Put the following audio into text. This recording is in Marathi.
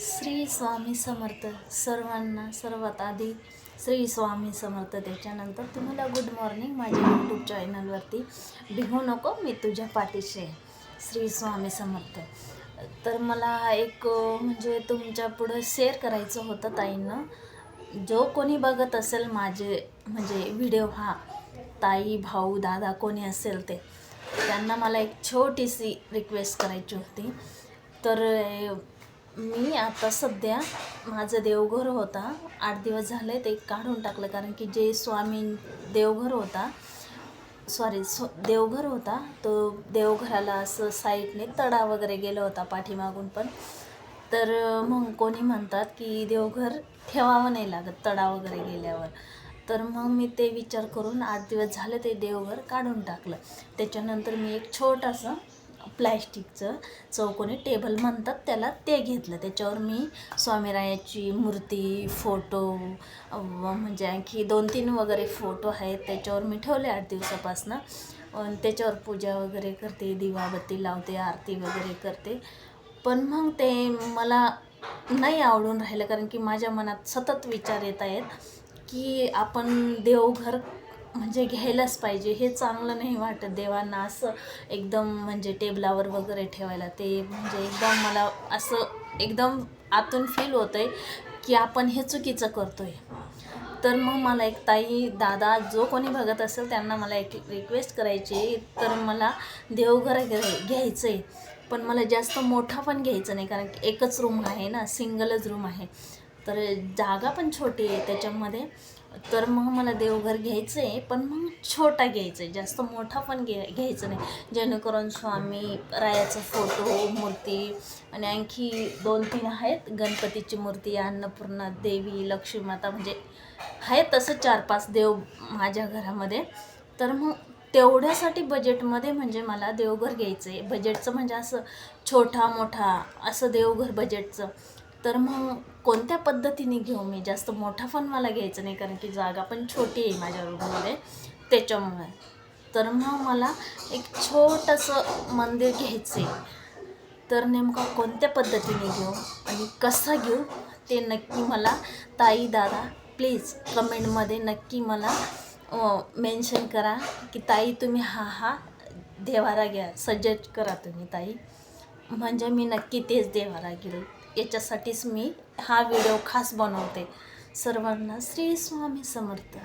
श्री स्वामी समर्थ. सर्वांना सर्वात आधी श्री स्वामी समर्थ. त्याच्यानंतर तुम्हाला गुड मॉर्निंग. माझ्या यूट्यूब चॅनलवरती भिवू नको, मी तुझ्या पाठीशी आहे. श्री स्वामी समर्थ. तर मला एक म्हणजे तुमच्या पुढं शेअर करायचं होतं ताईंना. जो कोणी बघत असेल माझे म्हणजे व्हिडिओ, हा ताई भाऊ दादा कोणी असेल ते, त्यांना मला एक छोटीशी रिक्वेस्ट करायची होती. तर मी आता सध्या माझं देवघर होता, 8 दिवस झाले ते काढून टाकलं. कारण की जे स्वामी देवघर होता देवघर होता तो देवघराला असं साईडने तडा वगैरे गेला होता पाठीमागून पण. तर मग कोणी म्हणतात की देवघर ठेवावं नाही लागत तडा वगैरे गेल्यावर. तर मग मी ते विचार करून 8 दिवस झाले ते देवघर काढून टाकलं. त्याच्यानंतर मी एक छोटंसं प्लॅस्टिकचं चौकोनी टेबल म्हणतात त्याला, ते घेतलं. त्याच्यावर मी स्वामीरायाची मूर्ती, फोटो म्हणजे आणखी 2-3 वगैरे फोटो आहेत त्याच्यावर मी ठेवले 8 दिवसापासून. त्याच्यावर पूजा वगैरे करते, दिवाबत्ती लावते, आरती वगैरे करते. पण मग ते मला नाही आवडून राहिलं. कारण की माझ्या मनात सतत विचार येत आहेत की आपण देवघर म्हणजे घ्यायलाच पाहिजे, हे चांगलं नाही वाटत देवांना असं एकदम म्हणजे टेबलावर वगैरे ठेवायला. ते म्हणजे एकदम मला असं एकदम आतून फील होतं आहे की आपण हे चुकीचं करतो आहे. तर मग मला एक ताई दादा जो कोणी बघत असेल त्यांना मला एक रिक्वेस्ट करायची आहे. तर मला देवघर घ्यायचं आहे, पण मला जास्त मोठा पण घ्यायचं नाही. कारण की एकच रूम आहे ना, सिंगलच रूम आहे, तर जागा पण छोटी आहे त्याच्यामध्ये. तर मग मला देवघर घ्यायचं आहे, पण मग छोटा घ्यायचं आहे, जास्त मोठा पण घ्यायचं नाही. जेणेकरून स्वामी रायाचा फोटो, मूर्ती आणि आणखी 2-3 आहेत. गणपतीची मूर्ती, अन्नपूर्णा देवी, लक्ष्मी माता, म्हणजे आहेत तसं 4-5 देव माझ्या घरामध्ये. तर मग तेवढ्यासाठी बजेटमध्ये म्हणजे मला देवघर घ्यायचं आहे. बजेटचं म्हणजे असं छोटा मोठा असं देवघर बजेटचं. तर मग कोणत्या पद्धतीने घेऊ मी? जास्त मोठा पण मला घ्यायचं नाही, कारण की जागा पण छोटी आहे माझ्या रूममध्ये त्याच्यामुळे. तर मग मला एक छोटंसं मंदिर घ्यायचं आहे. तर नेमकं कोणत्या पद्धतीने घेऊ आणि कसं घेऊ ते नक्की मला ताई दादा प्लीज कमेंटमध्ये नक्की मला मेन्शन करा की ताई तुम्ही हा देवारा घ्या, सजेस्ट करा तुम्ही ताई, म्हणजे मी नक्की तेच देवारा घेईल. याच्यासाठीच मी हा व्हिडिओ खास बनवते. सर्वांना श्री स्वामी समर्थ.